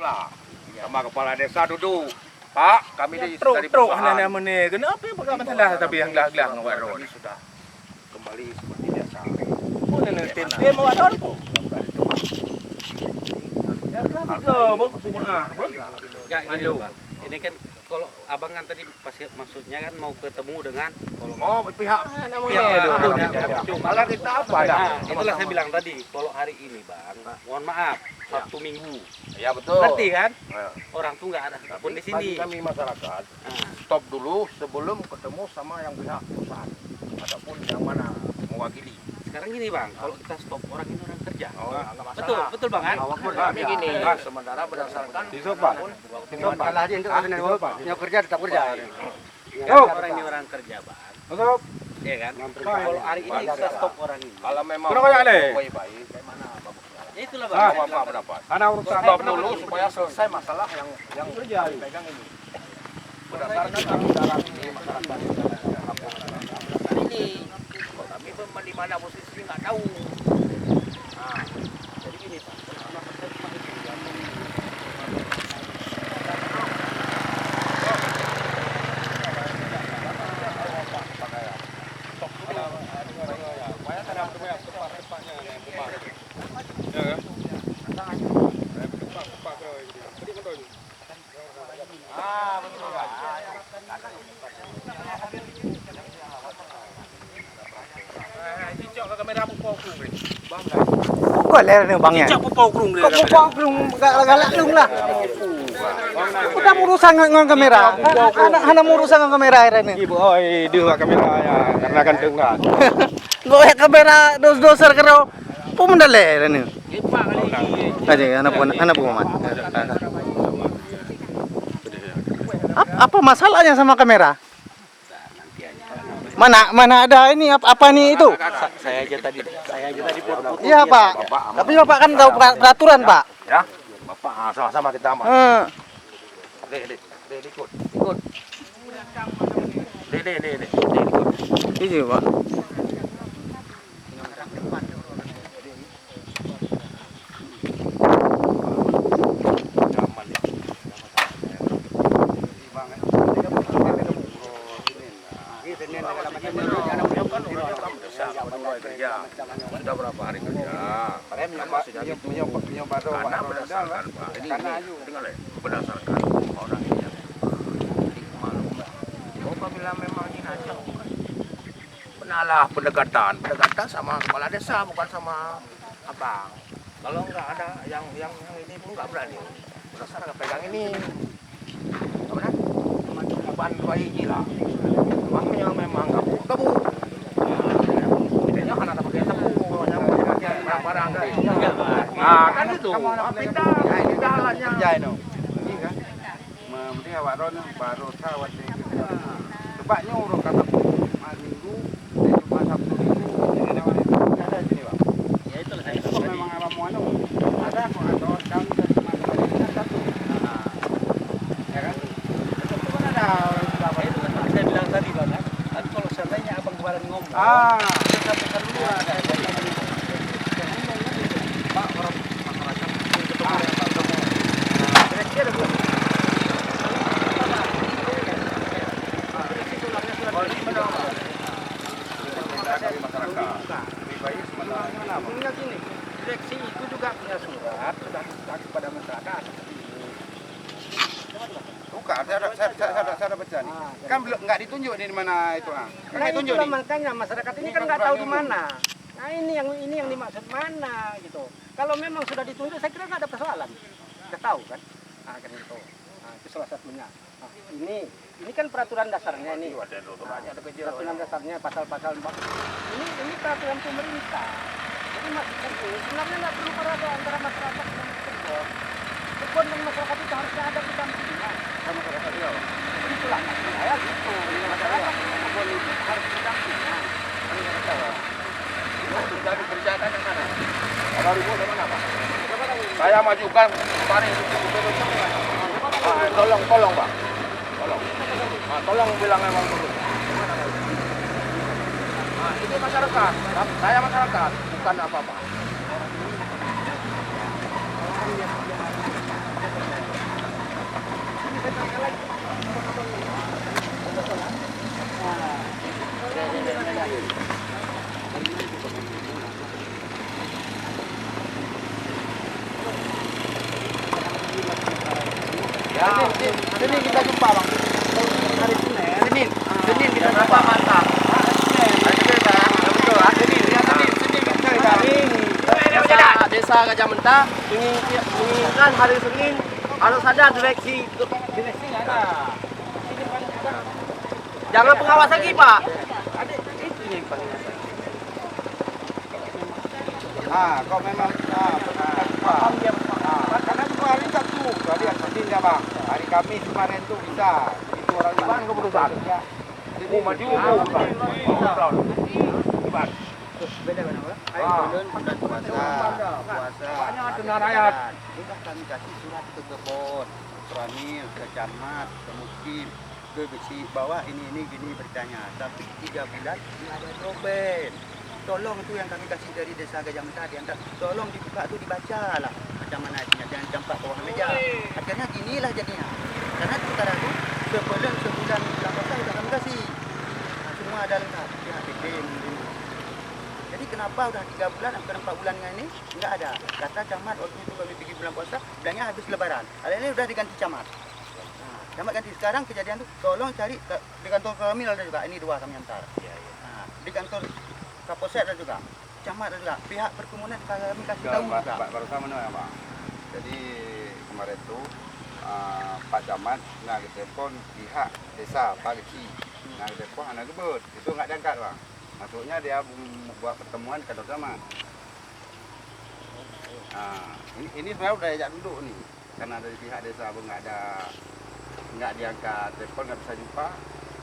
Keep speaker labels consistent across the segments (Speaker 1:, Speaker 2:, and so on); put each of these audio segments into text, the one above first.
Speaker 1: itulah. Sama kepala desa duduk. Pak, kami
Speaker 2: Ya,
Speaker 1: di dari
Speaker 2: truk
Speaker 1: perusahaan.
Speaker 2: hanya meneh. Kenapa pegang masalah tapi yang gelah-gelah ngawaro.
Speaker 1: Ini sudah kembali seperti biasa.
Speaker 2: Oh, nenek tempe mau ada apa? Ya kenapa kau mau kumah?
Speaker 3: Enggak gini loh Bang. Ini kan kalau abang kan tadi pasti maksudnya kan mau ketemu dengan
Speaker 1: Oh, pihak
Speaker 3: malah kita apa nah, itulah saya bilang tadi kalau hari ini Bang, mohon maaf Sabtu Minggu.
Speaker 1: Ya betul.
Speaker 3: Ngerti kan?
Speaker 1: Ya.
Speaker 3: Orang tuh nggak ada pun di sini.
Speaker 1: Kami masyarakat stop dulu sebelum ketemu sama yang pihak perusahaan ataupun yang mana mewakili.
Speaker 3: Sekarang gini Bang, kalau kita stop orang ini orang kerja.
Speaker 1: Oh, enggak masalah.
Speaker 3: Betul, betul Bang kan?
Speaker 1: Kami gini, sementara berdasarkan
Speaker 4: Masalah dia untuk yang kerja tetap kerja.
Speaker 3: Orang ini orang kerja Bang.
Speaker 2: Masuk.
Speaker 3: Iya kan? Kalau hari ini kita stop orang ini.
Speaker 1: kalau memang
Speaker 2: Kenapa ya, Le?
Speaker 1: baik-baik, bagaimana bagusnya?
Speaker 3: Ya itulah
Speaker 1: Apa
Speaker 3: Bang.
Speaker 1: pendapat?
Speaker 2: Ana urusan
Speaker 1: Stop dulu supaya selesai masalah yang pegang ini. Berdasarkan kami dalam ini masyarakat ini, kami di mana posisi nggak tahu. Nah, jadi gini Pak.
Speaker 4: Kok ler nih bang ya?
Speaker 3: Cak pupau kurung dia.
Speaker 4: Kok pupau belum galak lung lah. Udah urusan dengan kamera. Hana urusan dengan kamera ini.
Speaker 2: Ibu oi dua kamera ya karena kan dengar.
Speaker 4: Gue kamera dos-doser karo. Pun mendale ini. Aja anak mat. Apa masalahnya sama kamera? Mana ada ini apa nih itu?
Speaker 3: Saya aja tadi foto-foto.
Speaker 4: Iya Pak. Tapi Bapak kan tahu peraturan Pak.
Speaker 1: Ya, Bapak sama-sama kita aman. Dek, ikut. Dek.
Speaker 4: Ini Pak.
Speaker 1: Sudah berapa hari kerja? Karena berdasarkan Pak, ini dengar ya, berdasarkan orang ini yang malu. Apabila memang ini hanya benalah pendekatan sama kepala desa bukan sama abang. Kalau nggak ada yang ini pun nggak berani. Berdasarkan pegang ini, apa namanya? Ban bayi lah. Emangnya memang kamu. Idenya kan ada pakai tepung, yang barang-barang dari. Nah, kan itu. Pindah jalannya.
Speaker 2: Ini kan. Mending awak ron baru sawat di. Tebaknya urut kata minggu, cuma Sabtu Minggu. Ada sini, Bang.
Speaker 3: Ya itulah saya.
Speaker 2: Kalau memang alam anu ada kok atau daun dari mana satu. Ya kan? Itu kan ada orang sudah apa
Speaker 3: Itu kan saya bilang tadi Bang kan. Tapi kalau seandainya abang kemarin ngomong.
Speaker 2: sampaikan dulu ada.
Speaker 1: Pak, orang masyarakat ketemu yang Pak ketemu. Kira-kira ada belum?
Speaker 2: Ingat ini, direksi itu juga punya surat sudah diberikan kepada masyarakat seperti ini. Bukan, saya ada baca nih. Kan belum nggak ditunjuk di mana itu kan? Kan
Speaker 5: Nah
Speaker 2: ditunjuk
Speaker 5: itulah
Speaker 2: nih.
Speaker 5: makanya masyarakat ini kan nggak tahu di mana. Nah ini yang dimaksud mana gitu. Kalau memang sudah ditunjuk saya kira nggak ada persoalan. Sudah tahu kan? Nah kan itu. Nah, itu salah satunya. Nah, ini kan peraturan dasarnya ini. Peraturan dasarnya pasal-pasal ini peraturan pemerintah. Jadi maksudnya itu sebenarnya nggak perlu ada antara masyarakat dan kebun. Kebun dan masyarakat itu harusnya ada pendampingan.
Speaker 2: Sama masyarakat ya.
Speaker 5: Itulah maksud saya gitu. Masyarakat dan kebun itu harus pendampingan.
Speaker 1: Jadi kerjakan yang mana? Kalau ribu dari mana Pak? Saya majukan kemarin. Tolong Pak. Tolong bilang memang dulu. Ini masyarakat. Saya masyarakat, bukan apa-apa.
Speaker 2: Senin kita jumpa bang.
Speaker 5: Hari Senin.
Speaker 2: Senin kita jumpa mantap. Senin kita cerita.
Speaker 6: Desa Gajah Mentah menginginkan hari Senin harus ada direksi.
Speaker 5: Direksi nggak ada. Ini paling ada.
Speaker 6: Jangan pengawas lagi, Pak.
Speaker 5: Ada itu yang paling ada.
Speaker 2: Kau memang benar. Karena itu hari Sabtu, hari Senin ya bang. Hari Kamis kemarin tuh bisa. Itu orang Iban keputusan. Jadi maju. Iban.
Speaker 5: Beda-beda, Pak.
Speaker 2: Puasa.
Speaker 5: Banyak kena rakyat.
Speaker 2: Sudah kami kasih surat ke kebun, ke Ranil, ke camat, ke mukim, ke besi bahwa ini gini bertanya. Tapi 3 bulan nggak ada jawaban. Tolong itu yang kami kasih dari desa Gajah Mentah diantar. Tolong dibuka tuh dibaca lah macam mana isinya, jangan campak bawah meja. Akhirnya inilah jadinya. Karena sekarang itu sebulan puasa sudah kami kasih. Nah, semua ada lengkap. Ya, jadi kenapa udah 3 bulan hampir 4 bulan ini nggak ada? Kata camat waktu itu kami pergi bulan puasa, bilangnya habis lebaran. Hari ini udah diganti camat. Nah, camat ganti sekarang kejadian tuh tolong cari di kantor kami ada juga. Ini 2 kami antar. Nah, di kantor Kapolsek ada juga. Camat ada juga. Pihak perkebunan kami kasih tahu juga.
Speaker 7: Baru sama ya bang. Jadi kemarin tuh Pak Camat nak telepon pihak desa Pak Geci. Nak telepon anak gebut. Itu nggak diangkat bang. Maksudnya dia buat pertemuan kantor camat. Ini sebenarnya udah ajak duduk nih. Karena dari pihak desa pun nggak diangkat telepon, nggak bisa jumpa.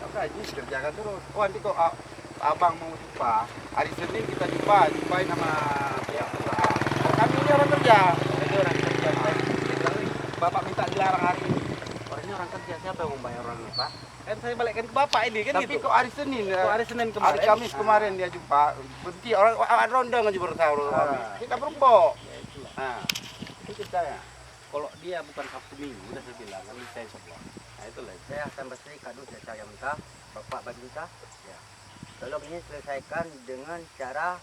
Speaker 7: Ya udah ini kerjakan terus. Oh nanti kok abang mau jumpa hari Senin kita jumpain sama pihak perusahaan. Kami ini orang kerja. Bapak minta dilarang hari ini.
Speaker 6: Orangnya orang kerja, siapa yang membayar orangnya, Pak?
Speaker 3: Kan saya balikkan ke Bapak ini kan
Speaker 7: Tapi
Speaker 3: gitu.
Speaker 7: kok hari Senin ya?
Speaker 3: Kok hari Senin
Speaker 7: Hari
Speaker 3: kemarin?
Speaker 7: Kamis kemarin dia jumpa, berhenti orang ronda ngaji bersahur. Kita berbok. Nah, itu ceritanya.
Speaker 3: Kalau dia bukan Sabtu Minggu, udah saya bilang kan saya sebelah. Nah itulah.
Speaker 6: Saya Hasan Basri, Kadus Desa Gajah Mentah, Bapak Badinta. Ya. Tolong ini selesaikan dengan cara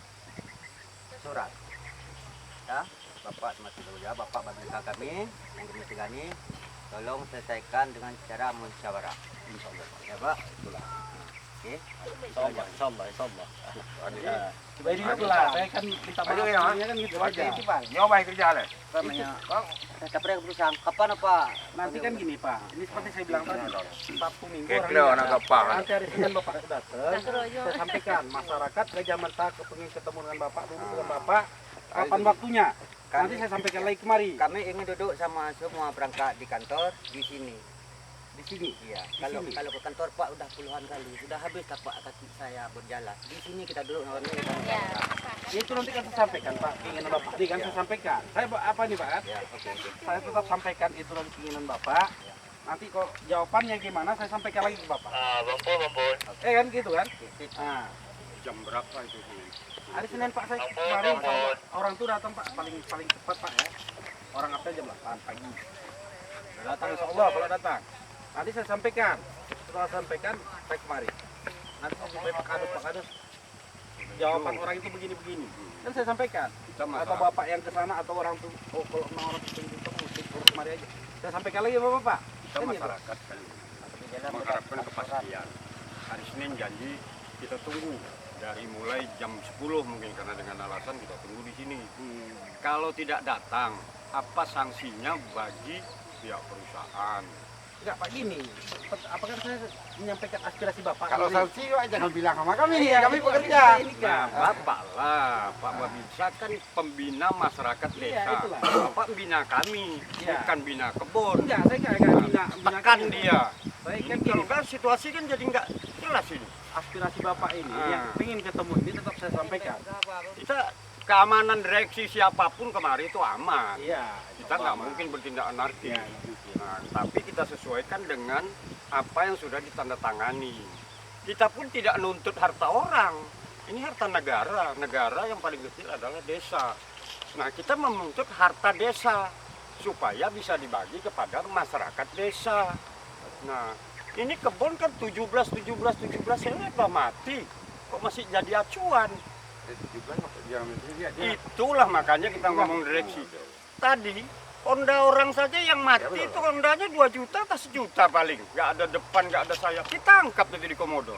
Speaker 6: surat. Ya, Bapak masih dulu ya, Bapak Badinta kami yang kami tolong selesaikan dengan cara musyawarah. Insyaallah. Ya, Pak. Itulah. Oke.
Speaker 3: Insyaallah. Coba ini lah, saya kan minta maaf. Dia kan gitu aja.
Speaker 1: Nyoba kerja le.
Speaker 6: Namanya capres keputusan. Kapan Pak?
Speaker 3: Nanti kan gini Pak, ini seperti saya bilang tadi, Sabtu Minggu
Speaker 1: Keklo anak apa?
Speaker 3: Nanti hari Senin Bapak datang, saya sampaikan masyarakat Gajah Mentah kepingin ketemu dengan Bapak, duduk dengan Bapak, kapan waktunya? Nanti saya sampaikan lagi kemari.
Speaker 6: Kami ingin duduk sama semua perangkat di kantor di sini.
Speaker 3: Di sini.
Speaker 6: Iya. Kalau ke kantor Pak udah puluhan kali, sudah habis Pak kaki saya berjalan. Di sini kita duduk namanya.
Speaker 3: Itu nanti kan saya sampaikan Pak, keinginan Bapak. Tadi kan saya sampaikan. Saya apa nih Pak?
Speaker 6: Ya, oke.
Speaker 3: Saya tetap sampaikan itu nanti keinginan Bapak. Nanti kok jawabannya gimana saya sampaikan lagi ke Bapak.
Speaker 6: Bampun.
Speaker 3: Kan gitu kan? Nah,
Speaker 7: Jam berapa itu?
Speaker 3: hari Senin Pak saya kemarin orang tuh datang Pak paling cepat Pak ya. Orang apa jam 8 pagi. Datang insyaallah kalau datang. Nanti saya sampaikan. Setelah sampaikan saya kemari. Nanti saya jumpai Pak Kadus. Jawaban orang itu begini-begini. Kan saya sampaikan. Atau Bapak yang ke sana atau orang tuh kalau memang orang itu mesti kemari aja. Saya sampaikan lagi Bapak.
Speaker 7: Kita masyarakat kan mengharapkan kepastian. Hari Senin janji kita tunggu dari mulai jam 10 mungkin karena dengan alasan kita tunggu di sini. Kalau tidak datang, apa sanksinya bagi pihak perusahaan?
Speaker 3: Enggak Pak gini. Apakah saya menyampaikan aspirasi Bapak?
Speaker 7: Kalau
Speaker 3: ini?
Speaker 7: sanksi jangan bilang sama kami,
Speaker 3: Iya,
Speaker 7: kami
Speaker 3: ini
Speaker 7: pekerja.
Speaker 3: ini kan.
Speaker 7: Bapak lah, Pak Babinsa kan pembina masyarakat desa.
Speaker 3: itulah.
Speaker 7: Bapak bina kami,
Speaker 3: Iya.
Speaker 7: bukan bina kebun.
Speaker 3: Enggak, saya enggak bina
Speaker 7: Tekan dia.
Speaker 3: Saya
Speaker 7: Ini
Speaker 3: kan
Speaker 7: kalau
Speaker 3: gini,
Speaker 7: enggak situasi kan jadi enggak jelas ini.
Speaker 3: aspirasi Bapak ini yang ingin ketemu ini tetap saya sampaikan.
Speaker 7: Kita keamanan direksi siapapun kemarin itu aman.
Speaker 3: Iya,
Speaker 7: Kita nggak mungkin bertindak anarkis.
Speaker 3: Iya,
Speaker 7: Nah, tapi kita sesuaikan dengan apa yang sudah ditandatangani. Kita pun tidak nuntut harta orang. Ini harta negara. Negara yang paling kecil adalah desa. Nah, kita menuntut harta desa supaya bisa dibagi kepada masyarakat desa. Nah, ini kebun kan 17 saya udah mati. Kok masih jadi acuan? Itulah makanya kita ngomong direksi. Tadi Honda orang saja yang mati itu Hondanya 2 juta atau 1 juta paling. Nggak ada depan, nggak ada sayap. Ditangkap itu di Komodo.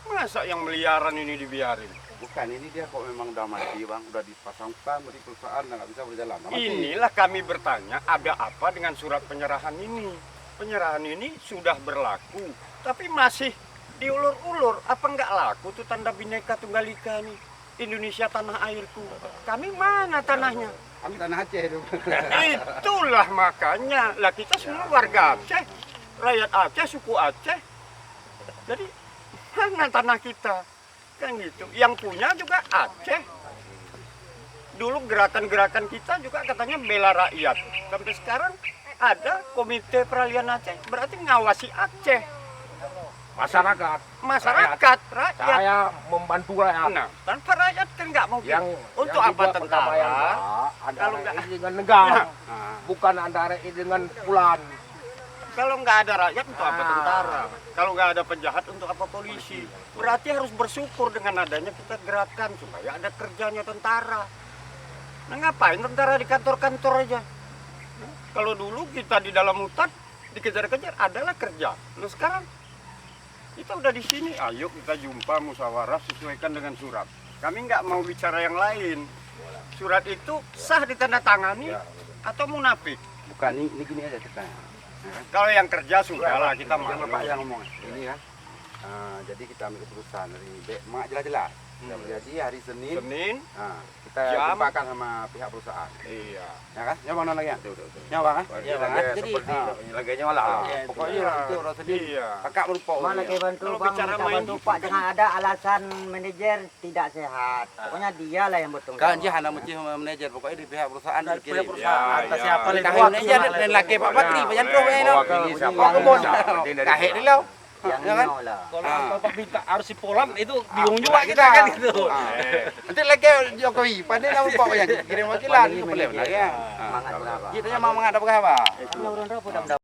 Speaker 7: Masa yang meliaran ini dibiarin?
Speaker 2: Bukan, ini dia kok memang udah mati bang, udah dipasang pam di perusahaan, nggak bisa berjalan. Mati.
Speaker 7: Inilah kami bertanya, ada apa dengan surat penyerahan ini? Penyerahan ini sudah berlaku, tapi masih diulur-ulur. Apa nggak laku tuh tanda Bhinneka Tunggal Ika nih? Indonesia tanah airku. Kami mana tanahnya?
Speaker 2: Kami tanah Aceh itu.
Speaker 7: Itulah makanya. Lah kita semua warga Aceh, rakyat Aceh, suku Aceh. Jadi mana tanah kita? Kan gitu. Yang punya juga Aceh. Dulu gerakan-gerakan kita juga katanya bela rakyat. Sampai sekarang ada Komite Peralihan Aceh, berarti ngawasi Aceh.
Speaker 1: Masyarakat.
Speaker 7: Masyarakat, rakyat.
Speaker 1: Saya membantu rakyat.
Speaker 7: Nah, tanpa rakyat kan nggak mungkin. Untuk
Speaker 1: yang
Speaker 7: apa
Speaker 1: juga perdamaian,
Speaker 7: tentara?
Speaker 1: Pak, antara
Speaker 7: Kalau nggak-
Speaker 1: ini dengan negara,
Speaker 7: Nah,
Speaker 1: bukan antara ini dengan pulan.
Speaker 7: kalau nggak ada rakyat untuk apa
Speaker 1: Ah.
Speaker 7: tentara? Kalau nggak ada penjahat untuk apa polisi? Berarti harus bersyukur dengan adanya kita gerakan supaya ada kerjanya tentara. Nah ngapain tentara di kantor-kantor aja? Kalau dulu kita di dalam hutan dikejar-kejar adalah kerja. Nah sekarang kita udah di sini, ayo kita jumpa musyawarah sesuaikan dengan surat. Kami nggak mau bicara yang lain. Surat itu sah ditandatangani atau munafik?
Speaker 2: Bukan, ini gini aja kita.
Speaker 7: Kalau yang kerja sudah lah kita
Speaker 2: Yang
Speaker 7: maklum.
Speaker 2: Bapak yang ngomong ini kan. Jadi kita ambil keputusan dari Mak jelas-jelas. Jadi hari Senin,
Speaker 7: Senin,
Speaker 2: kita
Speaker 7: Jam.
Speaker 2: jumpakan sama pihak perusahaan.
Speaker 7: iya.
Speaker 2: Ya kan? Nyawa mana lagi ya? Nyawa kan?
Speaker 1: Iya, Bang.
Speaker 2: Jadi lagi nyawa lah. Pokoknya
Speaker 7: Iya.
Speaker 2: itu orang Senin.
Speaker 7: Iya.
Speaker 2: Kakak berupa.
Speaker 6: Mana kayak bantu
Speaker 7: Kalau
Speaker 6: bang,
Speaker 7: bicara
Speaker 6: minta
Speaker 7: main
Speaker 6: bantu
Speaker 7: gitu.
Speaker 6: pak, jangan ada alasan manajer tidak sehat. Pokoknya dia lah yang bertanggung
Speaker 2: Kan
Speaker 6: jawab.
Speaker 2: dia hanya mesti sama manajer. Pokoknya di pihak perusahaan
Speaker 3: Dari
Speaker 2: dikirim.
Speaker 3: pihak perusahaan,
Speaker 7: Ya,
Speaker 3: atas
Speaker 7: ya.
Speaker 3: siapa
Speaker 2: Kahit
Speaker 3: lewat
Speaker 2: manajer dan laki Pak Patri,
Speaker 7: Boleh,
Speaker 2: penyantruk ya no.
Speaker 1: Mewakili siapa?
Speaker 2: Kau kebon.
Speaker 1: Penting dari
Speaker 2: Kahit
Speaker 1: mana?
Speaker 2: dia lau.
Speaker 6: Yang
Speaker 2: Ya kan?
Speaker 6: nyawa lah.
Speaker 3: Kalau Bapak minta harus si Polan itu bingung juga kita kan gitu.
Speaker 2: Nanti lagi Jokowi, pandai nama Pak yang kirim wakilan itu boleh benar ya.
Speaker 6: Semangat lah pak.
Speaker 2: Kita yang mau menghadap ke apa?
Speaker 6: Kan urun-urun udah